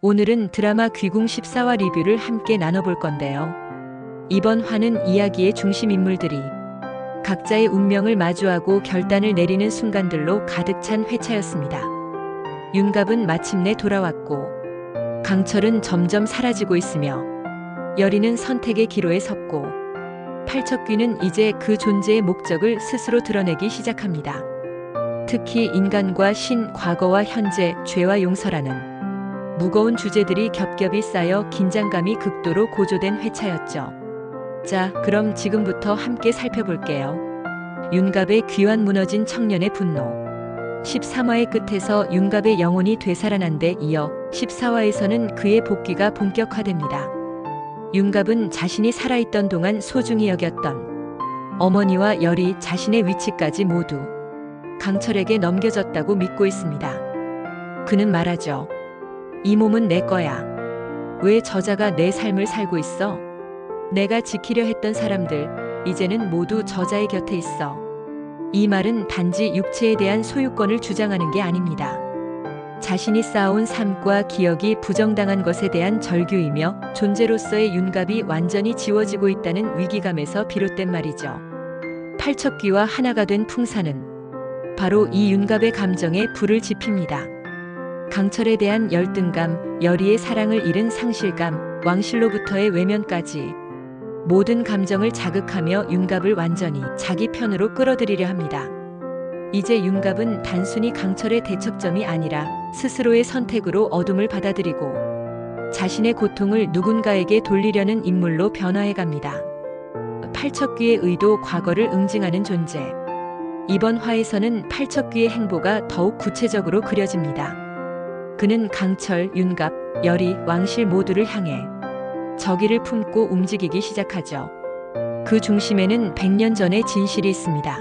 오늘은 드라마 귀궁 14화 리뷰를 함께 나눠볼 건데요. 이번 화는 이야기의 중심 인물들이 각자의 운명을 마주하고 결단을 내리는 순간들로 가득 찬 회차였습니다. 윤갑은 마침내 돌아왔고, 강철은 점점 사라지고 있으며, 여리는 선택의 기로에 섰고, 팔척귀는 이제 그 존재의 목적을 스스로 드러내기 시작합니다. 특히 인간과 신, 과거와 현재, 죄와 용서라는 무거운 주제들이 겹겹이 쌓여 긴장감이 극도로 고조된 회차였죠. 자, 그럼 지금부터 함께 살펴볼게요. 윤갑의 귀환, 무너진 청년의 분노. 13화의 끝에서 윤갑의 영혼이 되살아난 데 이어 14화에서는 그의 복귀가 본격화됩니다. 윤갑은 자신이 살아있던 동안 소중히 여겼던 어머니와 열이, 자신의 위치까지 모두 강철에게 넘겨졌다고 믿고 있습니다. 그는 말하죠. 이 몸은 내 거야. 왜 저자가 내 삶을 살고 있어? 내가 지키려 했던 사람들, 이제는 모두 저자의 곁에 있어. 이 말은 단지 육체에 대한 소유권을 주장하는 게 아닙니다. 자신이 쌓아온 삶과 기억이 부정당한 것에 대한 절규이며, 존재로서의 윤갑이 완전히 지워지고 있다는 위기감에서 비롯된 말이죠. 팔척귀와 하나가 된 풍사는 바로 이 윤갑의 감정에 불을 지핍니다. 강철에 대한 열등감, 여리의 사랑을 잃은 상실감, 왕실로부터의 외면까지 모든 감정을 자극하며 윤갑을 완전히 자기 편으로 끌어들이려 합니다. 이제 윤갑은 단순히 강철의 대척점이 아니라 스스로의 선택으로 어둠을 받아들이고 자신의 고통을 누군가에게 돌리려는 인물로 변화해갑니다. 팔척귀의 의도, 과거를 응징하는 존재. 이번 화에서는 팔척귀의 행보가 더욱 구체적으로 그려집니다. 그는 강철, 윤갑, 여리, 왕실 모두를 향해 적의를 품고 움직이기 시작하죠. 그 중심에는 100년 전의 진실이 있습니다.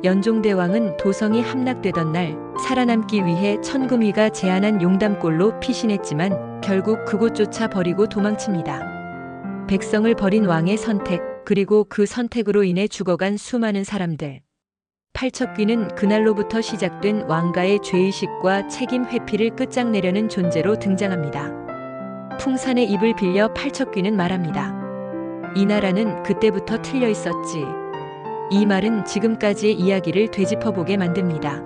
연종대왕은 도성이 함락되던 날 살아남기 위해 천금위가 제안한 용담골로 피신했지만 결국 그곳조차 버리고 도망칩니다. 백성을 버린 왕의 선택, 그리고 그 선택으로 인해 죽어간 수많은 사람들. 팔척귀는 그날로부터 시작된 왕가의 죄의식과 책임 회피를 끝장내려는 존재로 등장합니다. 풍산의 입을 빌려 팔척귀는 말합니다. 이 나라는 그때부터 틀려 있었지. 이 말은 지금까지의 이야기를 되짚어보게 만듭니다.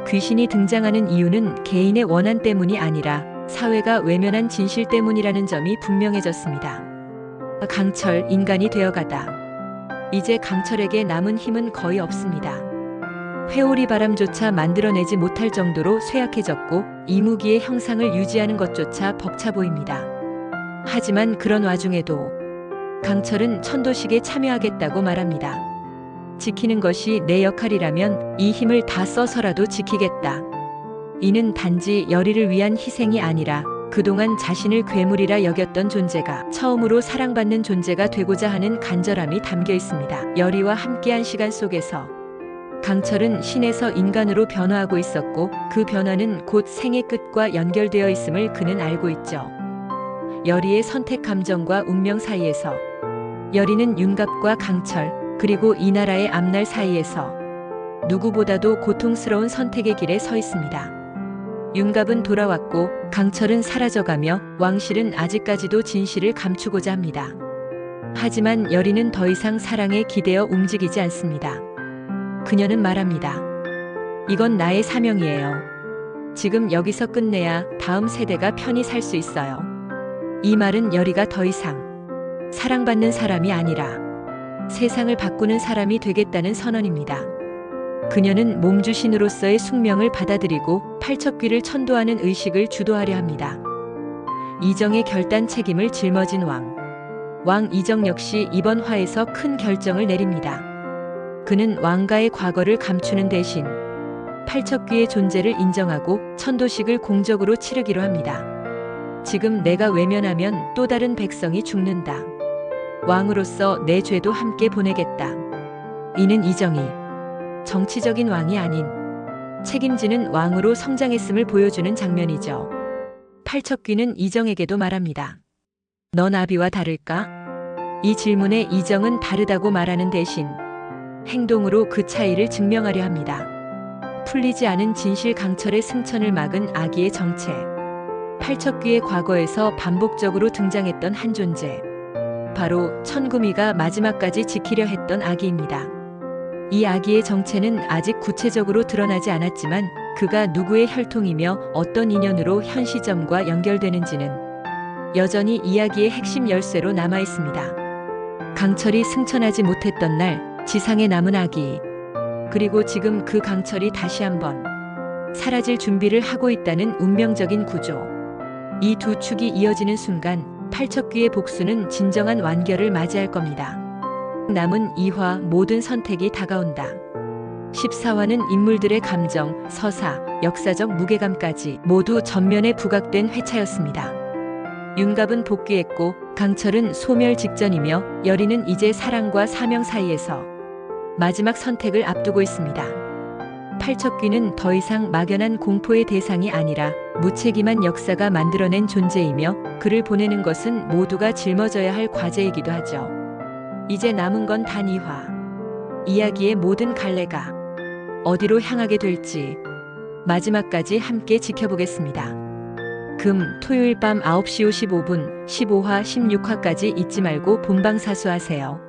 귀신이 등장하는 이유는 개인의 원한 때문이 아니라 사회가 외면한 진실 때문이라는 점이 분명해졌습니다. 강철, 인간이 되어가다. 이제 강철에게 남은 힘은 거의 없습니다. 회오리 바람조차 만들어내지 못할 정도로 쇠약해졌고 이무기의 형상을 유지하는 것조차 벅차 보입니다. 하지만 그런 와중에도 강철은 천도식에 참여하겠다고 말합니다. 지키는 것이 내 역할이라면 이 힘을 다 써서라도 지키겠다. 이는 단지 여리를 위한 희생이 아니라 그동안 자신을 괴물이라 여겼던 존재가 처음으로 사랑받는 존재가 되고자 하는 간절함이 담겨 있습니다. 여리와 함께한 시간 속에서 강철은 신에서 인간으로 변화하고 있었고, 그 변화는 곧 생의 끝과 연결되어 있음을 그는 알고 있죠. 여리의 선택, 감정과 운명 사이에서, 여리는 윤갑과 강철, 그리고 이 나라의 앞날 사이에서 누구보다도 고통스러운 선택의 길에 서 있습니다. 윤갑은 돌아왔고 강철은 사라져가며 왕실은 아직까지도 진실을 감추고자 합니다. 하지만 여리는 더 이상 사랑에 기대어 움직이지 않습니다. 그녀는 말합니다. 이건 나의 사명이에요. 지금 여기서 끝내야 다음 세대가 편히 살 수 있어요. 이 말은 여리가 더 이상 사랑받는 사람이 아니라 세상을 바꾸는 사람이 되겠다는 선언입니다. 그녀는 몸주신으로서의 숙명을 받아들이고 팔척귀를 천도하는 의식을 주도하려 합니다. 이정의 결단 책임을 짊어진 왕 이정 역시 이번 화에서 큰 결정을 내립니다. 그는 왕가의 과거를 감추는 대신 팔척귀의 존재를 인정하고 천도식을 공적으로 치르기로 합니다. 지금 내가 외면하면 또 다른 백성이 죽는다. 왕으로서 내 죄도 함께 보내겠다. 이는 이정이 정치적인 왕이 아닌 책임지는 왕으로 성장했음을 보여주는 장면이죠. 팔척귀는 이정에게도 말합니다. 넌 아비와 다를까? 이 질문에 이정은 다르다고 말하는 대신 행동으로 그 차이를 증명하려 합니다. 풀리지 않은 진실, 강철의 승천을 막은 아기의 정체. 팔척귀의 과거에서 반복적으로 등장했던 한 존재. 바로 천구미가 마지막까지 지키려 했던 아기입니다. 이 아기의 정체는 아직 구체적으로 드러나지 않았지만 그가 누구의 혈통이며 어떤 인연으로 현 시점과 연결되는지는 여전히 이야기의 핵심 열쇠로 남아 있습니다. 강철이 승천하지 못했던 날 지상에 남은 아기. 그리고 지금 그 강철이 다시 한번 사라질 준비를 하고 있다는 운명적인 구조. 이 두 축이 이어지는 순간 팔척귀의 복수는 진정한 완결을 맞이할 겁니다. 남은 2화 모든 선택이 다가온다. 14화는 인물들의 감정, 서사, 역사적 무게감까지 모두 전면에 부각된 회차였습니다. 윤갑은 복귀했고 강철은 소멸 직전이며 여리는 이제 사랑과 사명 사이에서 마지막 선택을 앞두고 있습니다. 팔척귀는 더 이상 막연한 공포의 대상이 아니라 무책임한 역사가 만들어낸 존재이며 그를 보내는 것은 모두가 짊어져야 할 과제이기도 하죠. 이제 남은 건 단 2화. 이야기의 모든 갈래가 어디로 향하게 될지 마지막까지 함께 지켜보겠습니다. 금, 토요일 밤 9시 55분 15화 16화까지 잊지 말고 본방사수하세요.